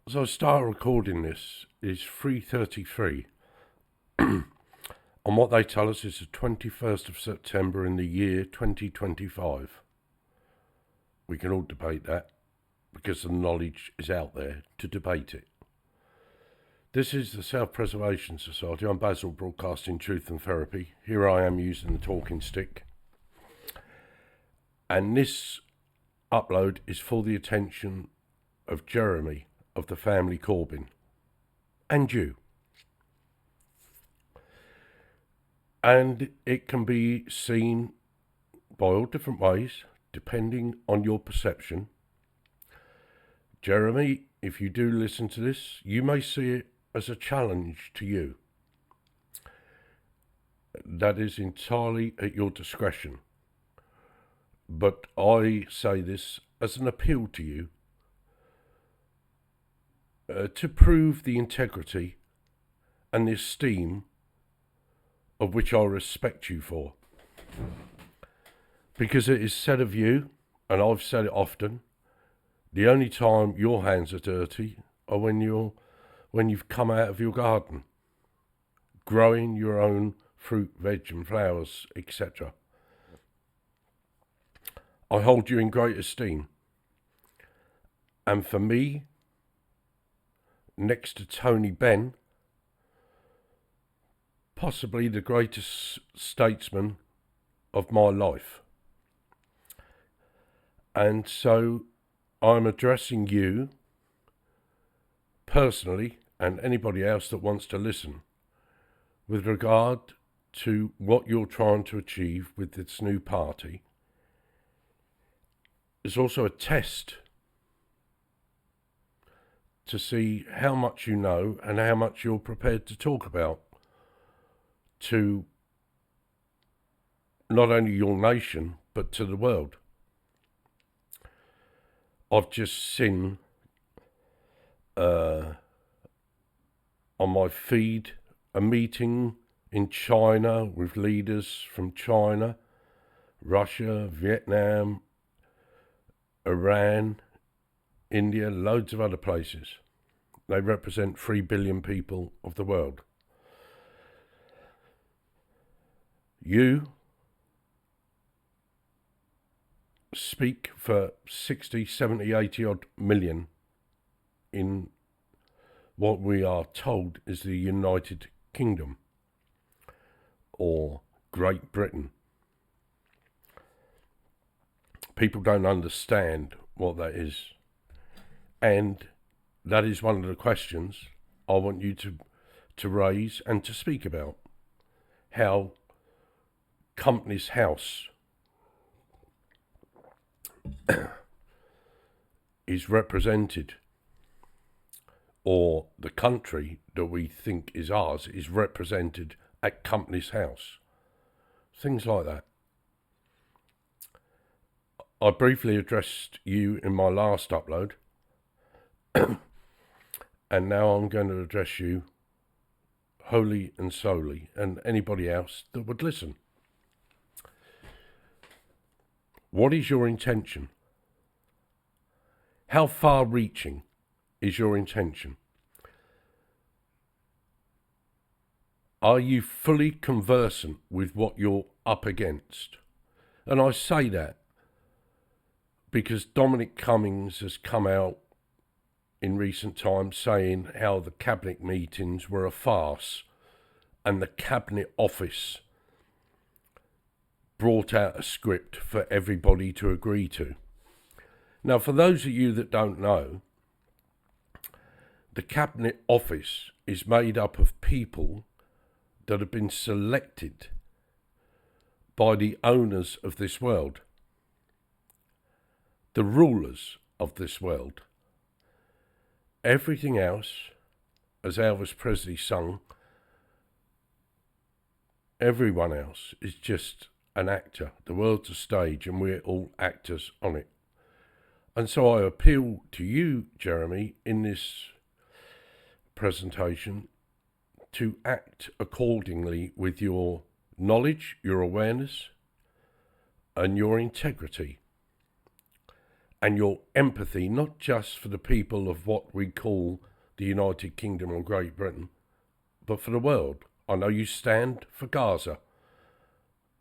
As I start recording this, it's 3:33 on what they tell us is the 21st of September in the year 2025. We can all debate that because the knowledge is out there to debate it. This is the Self-Preservation Society. I'm Basil, broadcasting truth and therapy. Here I am using the talking stick. And this upload is for the attention of Jeremy of the family Corbyn and you. And it can be seen by all different ways, depending on your perception. Jeremy, if you do listen to this, you may see it as a challenge to you. That is entirely at your discretion. But I say this as an appeal to you to prove the integrity and the esteem of which I respect you for. Because it is said of you, and I've said it often, the only time your hands are dirty are when you've come out of your garden, growing your own fruit, veg and flowers, etc. I hold you in great esteem. And for me, next to Tony Benn, possibly the greatest statesman of my life. And so I'm addressing you personally and anybody else that wants to listen with regard to what you're trying to achieve with this new party. It's also a test to see how much you know and how much you're prepared to talk about to not only your nation, but to the world. I've just seen on my feed a meeting in China with leaders from China, Russia, Vietnam, Iran, India, loads of other places. They represent 3 billion people of the world. You speak for 60, 70, 80 odd million in what we are told is the United Kingdom or Great Britain. People don't understand what that is. And that is one of the questions I want you to raise and to speak about. How Companies House is represented, or the country that we think is ours is represented at Companies House. Things like that. I briefly addressed you in my last upload, and now I'm going to address you wholly and solely, and anybody else that would listen. What is your intention? How far-reaching is your intention? Are you fully conversant with what you're up against? And I say that because Dominic Cummings has come out in recent times saying how the cabinet meetings were a farce and the cabinet office brought out a script for everybody to agree to. Now, for those of you that don't know, the cabinet office is made up of people that have been selected by the owners of this world, the rulers of this world. Everything else, as Elvis Presley sung, everyone else is just an actor. The world's a stage and we're all actors on it. And so I appeal to you, Jeremy, in this presentation to act accordingly with your knowledge, your awareness, and your integrity. and your empathy, not just for the people of what we call the United Kingdom or Great Britain, but for the world. I know you stand for Gaza,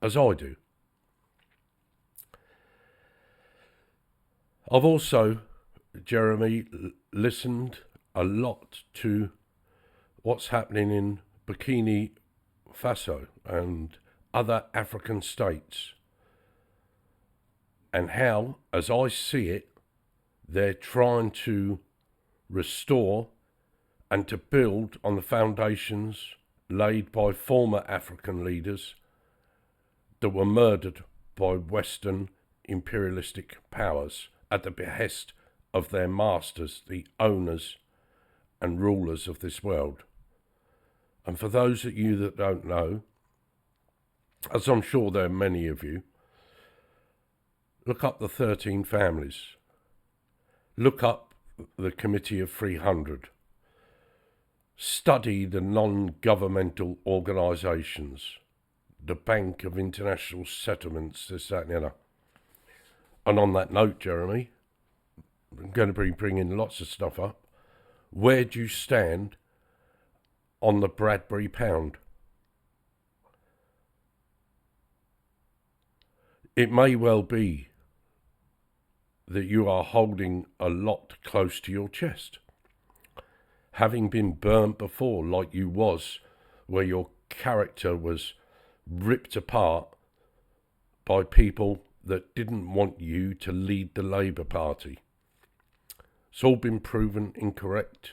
as I do. I've also, Jeremy, listened a lot to what's happening in Burkina Faso and other African states, and how, as I see it, they're trying to restore and to build on the foundations laid by former African leaders that were murdered by Western imperialistic powers at the behest of their masters, the owners and rulers of this world. And for those of you that don't know, as I'm sure there are many of you, look up the 13 families. Look up the Committee of 300. Study the non-governmental organisations, the Bank of International Settlements, this, that and the other. And on that note, Jeremy, I'm going to be bringing lots of stuff up. Where do you stand on the Bradbury pound? It may well be that you are holding a lot close to your chest, having been burnt before like you was, where your character was ripped apart by people that didn't want you to lead the Labour Party. It's all been proven incorrect.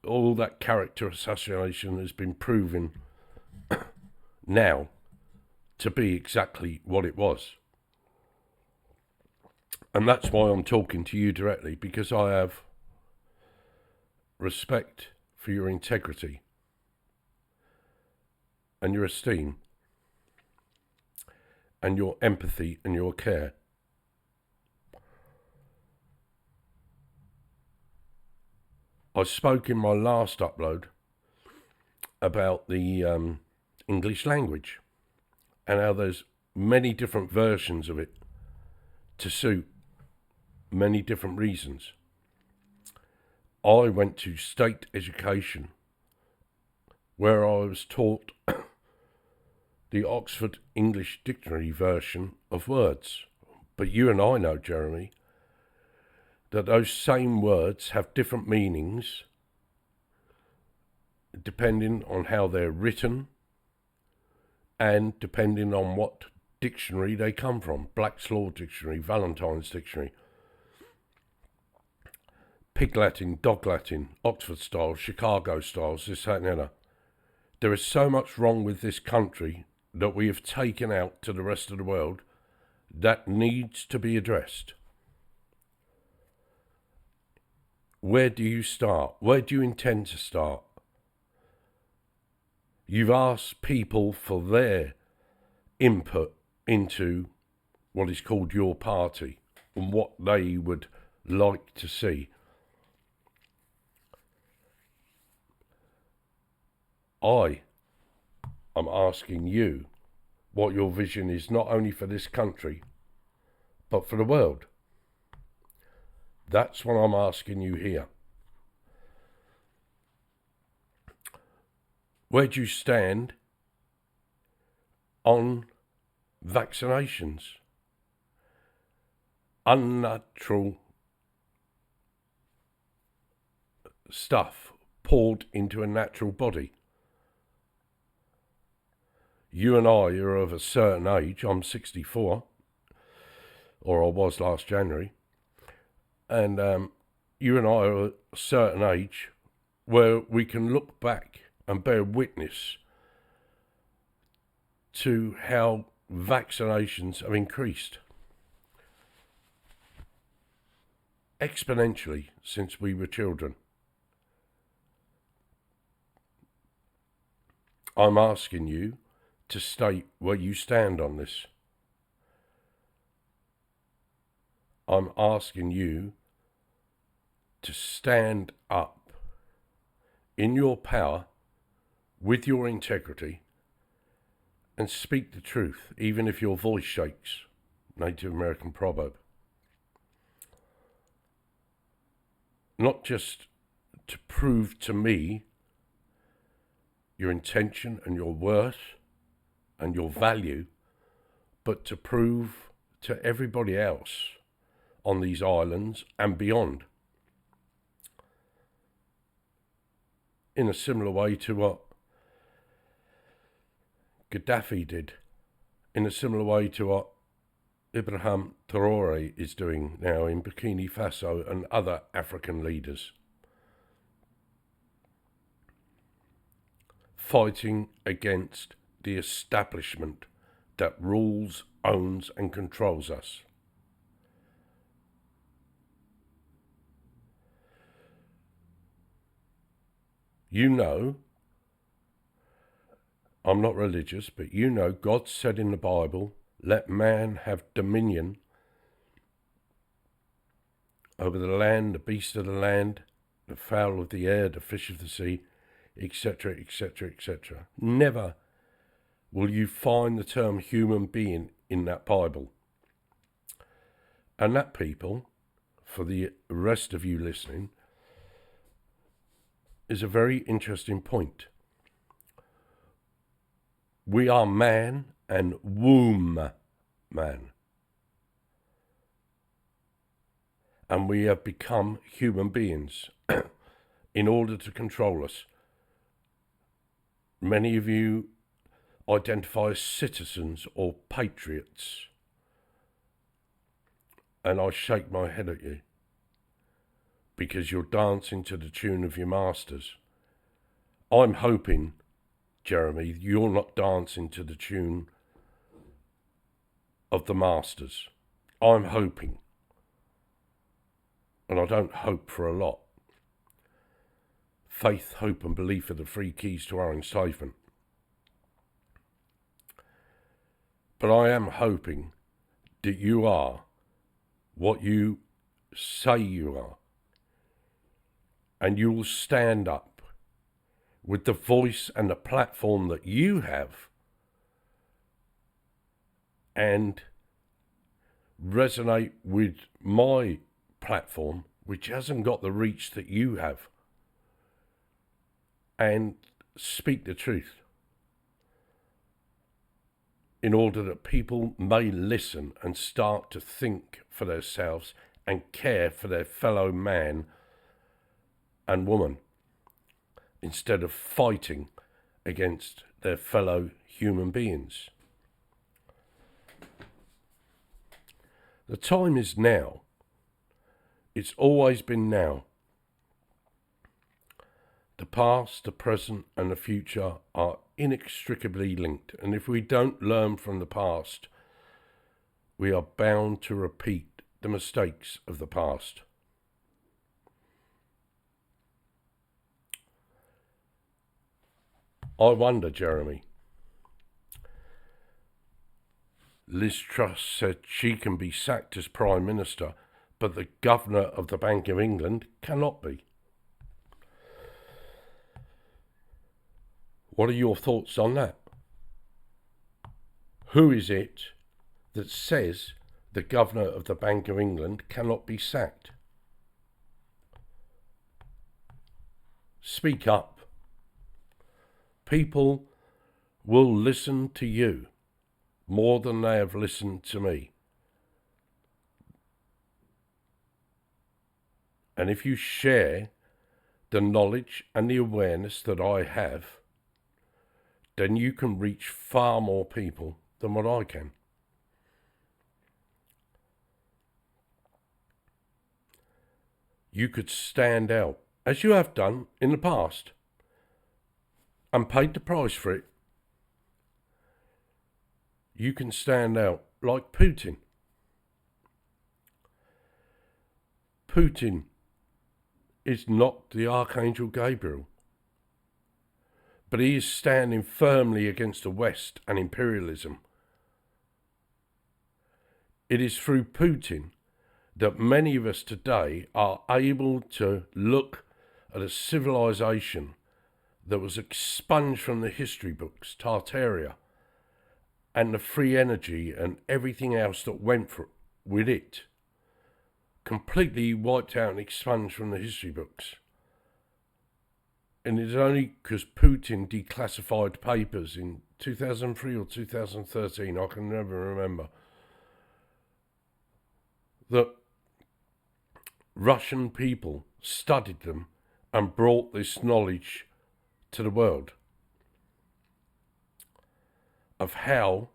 All that character assassination has been proven now to be exactly what it was. And that's why I'm talking to you directly, because I have respect for your integrity and your esteem and your empathy and your care. I spoke in my last upload about the English language and how there's many different versions of it to suit many different reasons. I went to state education where I was taught the Oxford English Dictionary version of words. But you and I know, Jeremy, that those same words have different meanings depending on how they're written and depending on what dictionary they come from. Black's Law Dictionary, Valentine's Dictionary, Pig Latin, Dog Latin, Oxford styles, Chicago styles, this, that and the other. There is so much wrong with this country that we have taken out to the rest of the world that needs to be addressed. Where do you start? Where do you intend to start? You've asked people for their input into what is called your party and what they would like to see. I am asking you what your vision is, not only for this country, but for the world. That's what I'm asking you here. Where do you stand on vaccinations? Unnatural stuff poured into a natural body. You and I are of a certain age. I'm 64, or I was last January. And you and I are at a certain age where we can look back and bear witness to how vaccinations have increased exponentially since we were children. I'm asking you to state where you stand on this. I'm asking you to stand up in your power with your integrity and speak the truth, even if your voice shakes. Native American proverb. not just to prove to me your intention and your worth and your value, but to prove to everybody else on these islands and beyond, in a similar way to what Gaddafi did, in a similar way to what Ibrahim Traore is doing now in Burkina Faso and other African leaders, fighting against the establishment that rules, owns and controls us. You know, I'm not religious, but you know God said in the Bible, let man have dominion over the land, the beast of the land, the fowl of the air, the fish of the sea, etc., etc., etc. Never will you find the term human being in that Bible. And that, people, for the rest of you listening, is a very interesting point. We are man and womb man. And we have become human beings in order to control us. Many of you identify as citizens or patriots. And I shake my head at you, because you're dancing to the tune of your masters. I'm hoping, Jeremy, you're not dancing to the tune of the masters. I'm hoping, and I don't hope for a lot. Faith, hope and belief are the three keys to our enslavement. But I am hoping that you are what you say you are. And you will stand up with the voice and the platform that you have and resonate with my platform, which hasn't got the reach that you have, and speak the truth in order that people may listen and start to think for themselves and care for their fellow man and woman, instead of fighting against their fellow human beings. The time is now. It's always been now. The past, the present and the future are inextricably linked, and if we don't learn from the past, we are bound to repeat the mistakes of the past. I wonder, Jeremy, Liz Truss said she can be sacked as Prime Minister, but the Governor of the Bank of England cannot be. What are your thoughts on that? Who is it that says the Governor of the Bank of England cannot be sacked? Speak up. People will listen to you more than they have listened to me. And if you share the knowledge and the awareness that I have, then you can reach far more people than what I can. You could stand out, as you have done in the past, and paid the price for it. You can stand out like Putin. Putin is not the Archangel Gabriel, but he is standing firmly against the West and imperialism. It is through Putin that many of us today are able to look at a civilization that was expunged from the history books, Tartaria, and the free energy and everything else that went with it, completely wiped out and expunged from the history books. And it's only because Putin declassified papers in 2003 or 2013, I can never remember, that Russian people studied them and brought this knowledge to the world of how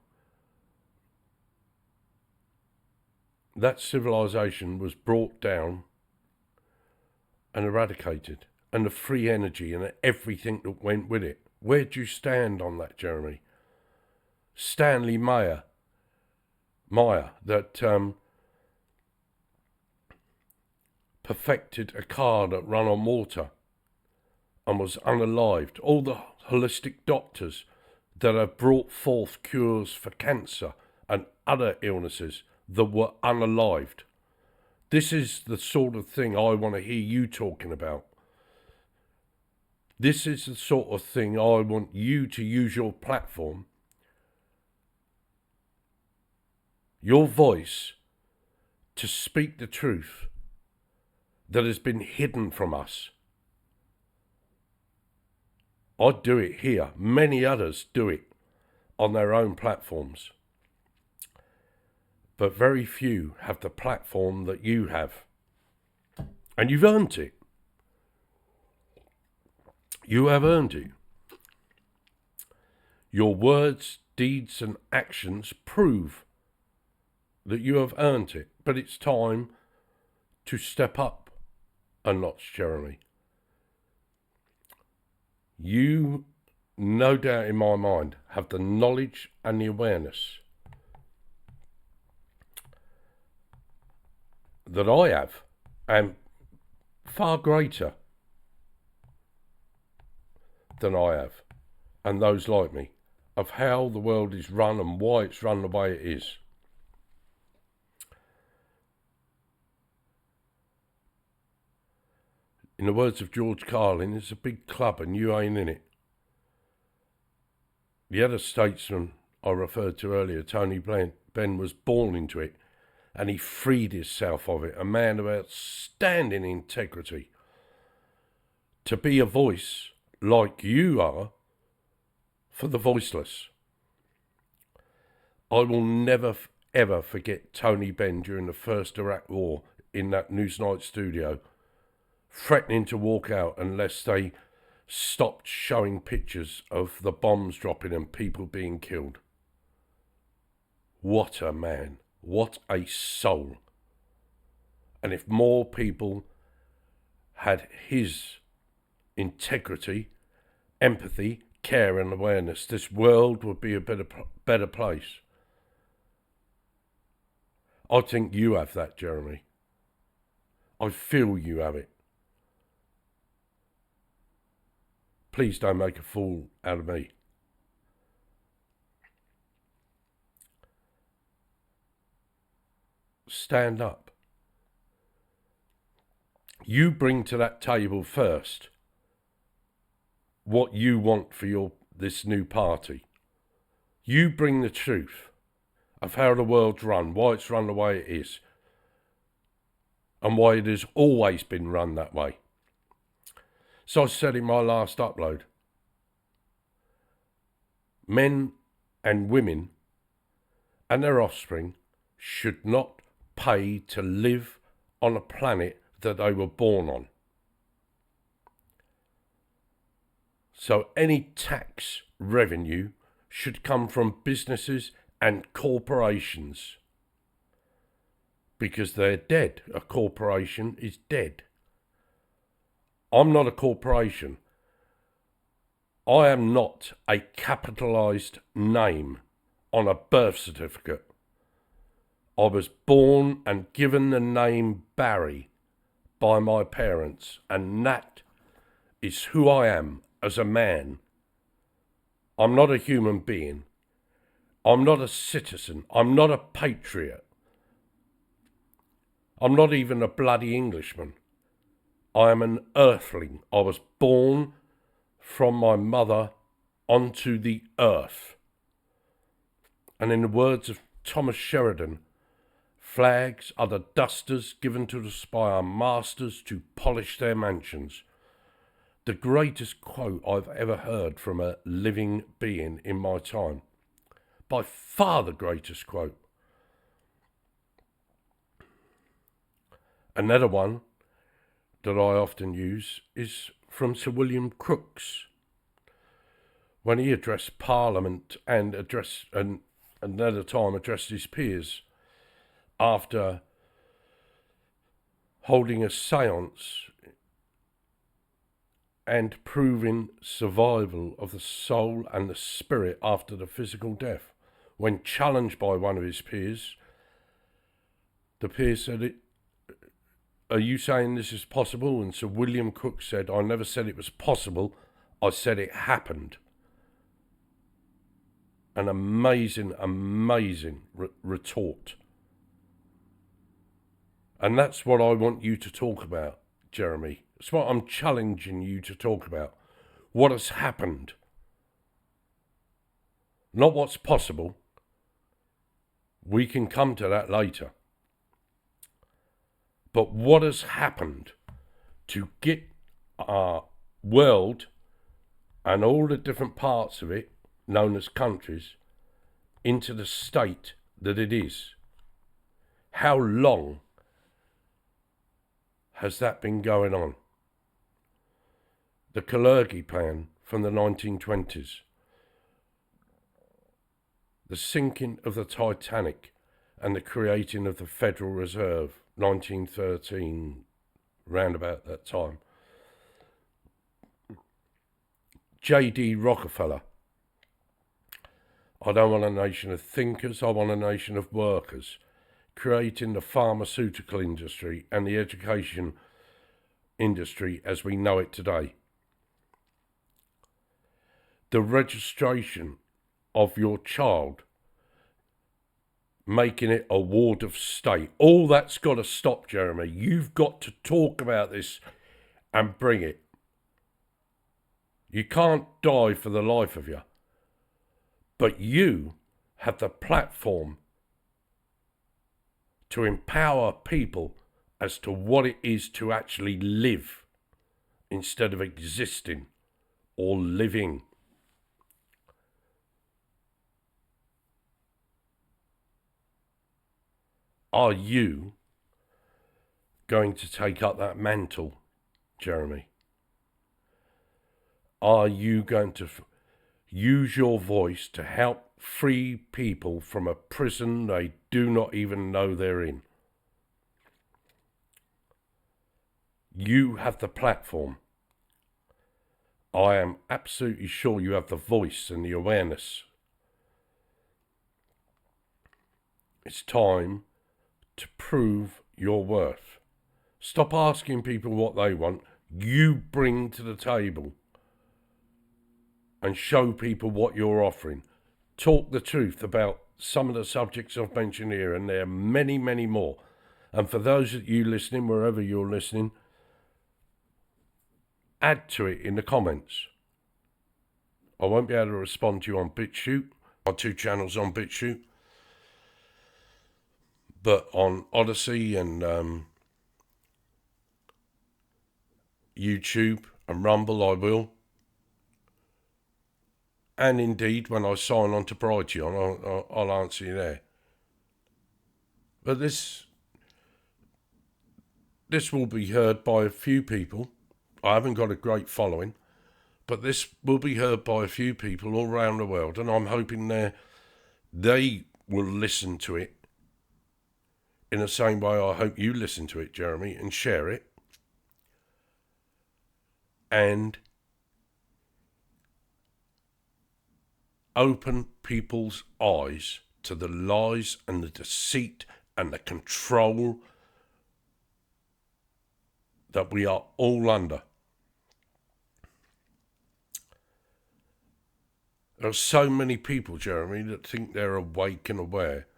that civilization was brought down and eradicated, and the free energy and everything that went with it. Where do you stand on that, Jeremy? Stanley Meyer, that perfected a car that ran on water and was unalived. All the holistic doctors that have brought forth cures for cancer and other illnesses that were unalived. This is the sort of thing I want to hear you talking about. This is the sort of thing I want you to use your platform, your voice, to speak the truth that has been hidden from us. I do it here. Many others do it on their own platforms. But very few have the platform that you have. And you've earned it. You have earned it. Your words, deeds and actions prove that you have earned it. But it's time to step up a notch, Jeremy. You, no doubt in my mind, have the knowledge and the awareness that I have, and far greater than I have, and those like me, of how the world is run and why it's run the way it is. In the words of George Carlin, it's a big club and you ain't in it. The other statesman I referred to earlier, Tony Benn, was born into it, and he freed himself of it, a man of outstanding integrity, to be a voice like you are for the voiceless. I will never ever forget Tony Benn during the first Iraq war in that Newsnight studio, threatening to walk out unless they stopped showing pictures of the bombs dropping and people being killed. What a man. What a soul. And if more people had his integrity, empathy, care and awareness, this world would be a better place. I think you have that, Jeremy. I feel you have it. Please don't make a fool out of me. Stand up. You bring to that table first what you want for this new party. You bring the truth of how the world's run, why it's run the way it is, and why it has always been run that way. So I said in my last upload, men and women and their offspring should not pay to live on a planet that they were born on. So any tax revenue should come from businesses and corporations, because they're dead. A corporation is dead. I'm not a corporation. I am not a capitalised name on a birth certificate. I was born and given the name Barry by my parents, and that is who I am as a man. I'm not a human being. I'm not a citizen. I'm not a patriot. I'm not even a bloody Englishman. I am an earthling. I was born from my mother onto the earth. And in the words of Thomas Sheridan, Flags are the dusters given to us by our masters to polish their mansions. The greatest quote I've ever heard from a living being in my time. By far the greatest quote. Another one that I often use is from Sir William Crookes, when he addressed Parliament and another time addressed his peers after holding a séance and proving survival of the soul and the spirit after the physical death. When challenged by one of his peers, the peer said, "Are you saying this is possible?" And Sir William Crookes said, "I never said it was possible, I said it happened." An amazing, amazing retort. And that's what I want you to talk about, Jeremy. It's what I'm challenging you to talk about. What has happened. Not what's possible. We can come to that later. But what has happened to get our world and all the different parts of it, known as countries, into the state that it is? How long has that been going on? The Kalergi Plan from the 1920s, the sinking of the Titanic and the creating of the Federal Reserve, 1913, round about that time. J.D. Rockefeller, I don't want a nation of thinkers, I want a nation of workers, creating the pharmaceutical industry and the education industry as we know it today. The registration of your child, making it a ward of state. All that's got to stop, Jeremy. You've got to talk about this and bring it. You can't die for the life of you. But you have the platform to empower people as to what it is to actually live instead of existing or living. Are you going to take up that mantle, Jeremy? Are you going to use your voice to help free people from a prison they do not even know they're in? You have the platform. I am absolutely sure you have the voice and the awareness. It's time to prove your worth. Stop asking people what they want. You bring to the table and show people what you're offering. Talk the truth about some of the subjects I've mentioned here, and there are many, many more. And for those of you listening, wherever you're listening, add to it in the comments. I won't be able to respond to you on BitChute. Our 2 channels on BitChute. But on Odyssey and YouTube and Rumble I will. And indeed, when I sign on to Brighteon, I'll answer you there. But this will be heard by a few people. I haven't got a great following, but this will be heard by a few people all around the world, and I'm hoping they will listen to it in the same way I hope you listen to it, Jeremy, and share it. And open people's eyes to the lies and the deceit and the control that we are all under. There are so many people, Jeremy, that think they're awake and aware.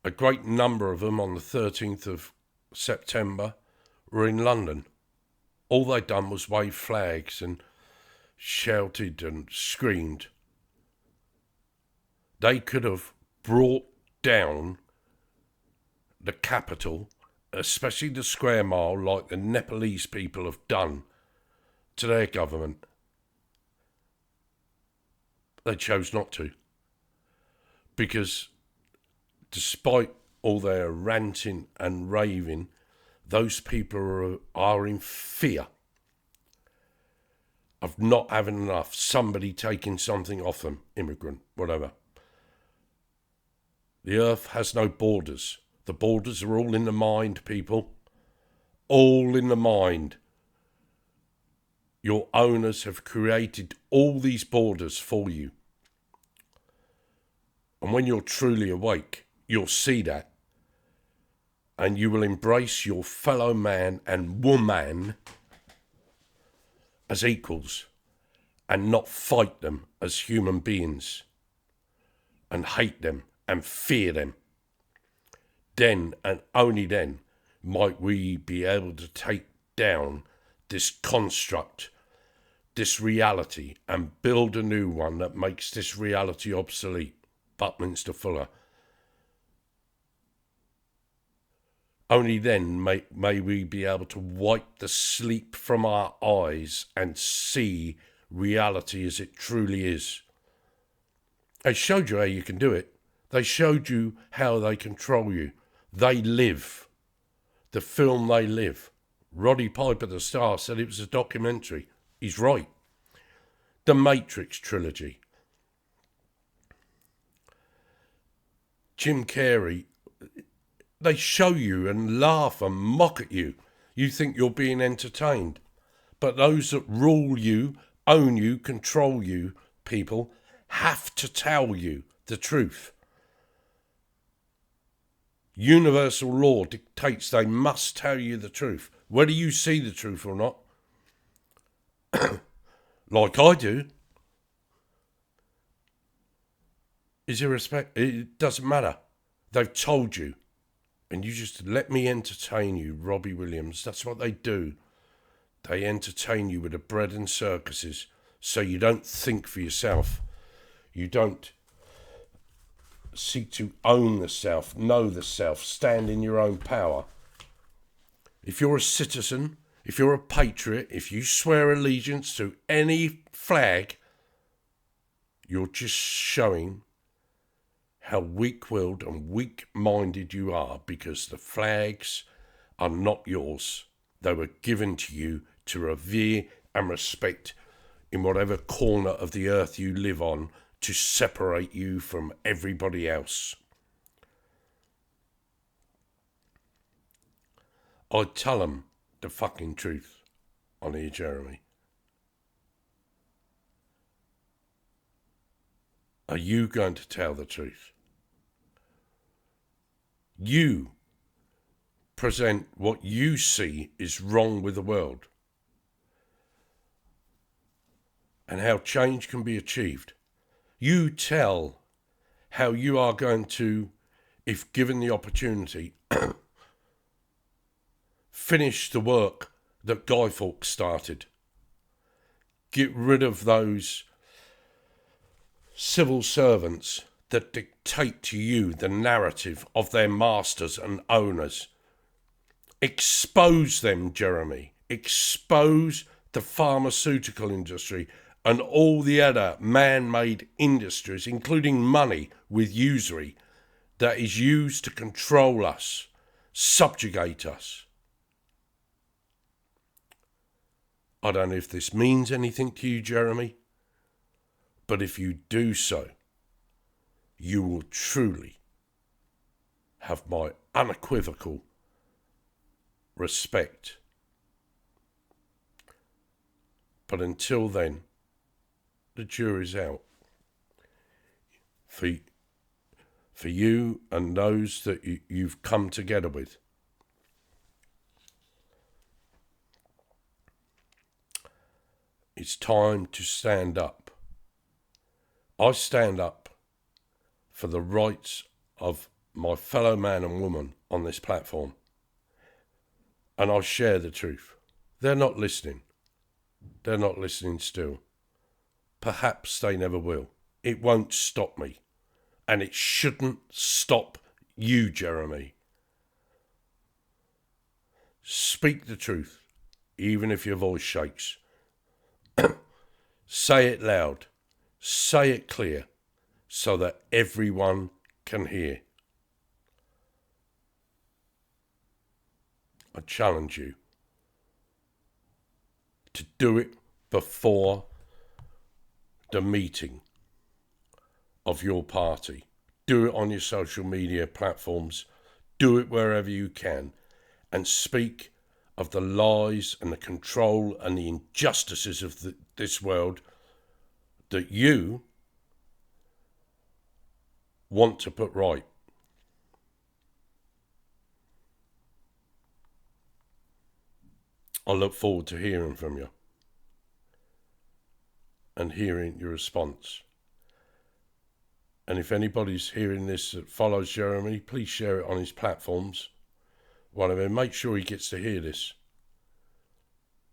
A great number of them on the 13th of September were in London. All they'd done was wave flags and shouted and screamed. They could have brought down the capital, especially the square mile, like the Nepalese people have done to their government. They chose not to. Because despite all their ranting and raving, those people are in fear of not having enough, somebody taking something off them, immigrant, whatever. The earth has no borders. The borders are all in the mind, people. All in the mind. Your owners have created all these borders for you. And when you're truly awake, you'll see that. And you will embrace your fellow man and woman as equals and not fight them as human beings and hate them and fear them. Then and only then might we be able to take down this construct, this reality, and build a new one that makes this reality obsolete. Buckminster Fuller. Only then may we be able to wipe the sleep from our eyes and see reality as it truly is. They showed you how you can do it. They showed you how they control you. They live. The film They Live. Roddy Piper, the star, said it was a documentary. He's right. The Matrix trilogy. Jim Carrey, they show you and laugh and mock at you. You think you're being entertained. But those that rule you, own you, control you, people, have to tell you the truth. Universal law dictates they must tell you the truth, whether you see the truth or not. Like I do. Is irrespect? It doesn't matter. They've told you. And you just let me entertain you, Robbie Williams. That's what they do. They entertain you with the bread and circuses so you don't think for yourself. You don't seek to own the self, know the self, stand in your own power. If you're a citizen, if you're a patriot, if you swear allegiance to any flag, you're just showing how weak-willed and weak-minded you are, because the flags are not yours. They were given to you to revere and respect in whatever corner of the earth you live on, to separate you from everybody else. I'd tell them the fucking truth on here, Jeremy. Are you going to tell the truth? You present what you see is wrong with the world and how change can be achieved. You tell how you are going to, if given the opportunity, finish the work that Guy Fawkes started. Get rid of those civil servants that dictate to you the narrative of their masters and owners. Expose them, Jeremy. Expose the pharmaceutical industry and all the other man-made industries, including money with usury, that is used to control us, subjugate us. I don't know if this means anything to you, Jeremy, but if you do so, you will truly have my unequivocal respect. But until then, the jury's out. For you and those that you've come together with. It's time to stand up. I stand up for the rights of my fellow man and woman on this platform. And I share the truth. They're not listening. They're not listening still. Perhaps they never will. It won't stop me. And it shouldn't stop you, Jeremy. Speak the truth, even if your voice shakes. Say it loud. Say it clear, so that everyone can hear. I challenge you to do it before the meeting of your party. Do it on your social media platforms. Do it wherever you can. And speak of the lies and the control and the injustices of this world that you want to put right. I look forward to hearing from you and hearing your response. And if anybody's hearing this that follows Jeremy, please share it on his platforms. One of them, make sure he gets to hear this.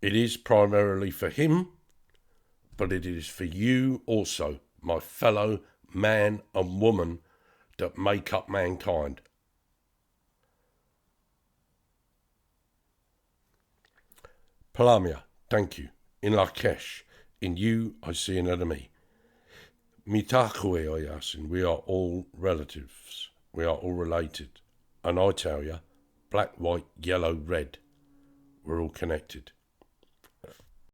It is primarily for him, but it is for you also, my fellow man and woman that make up mankind. Palamia, thank you. In Lakesh, in you I see an enemy. Mitakue Oyasin, we are all relatives. We are all related. And I tell you, black, white, yellow, red, we're all connected.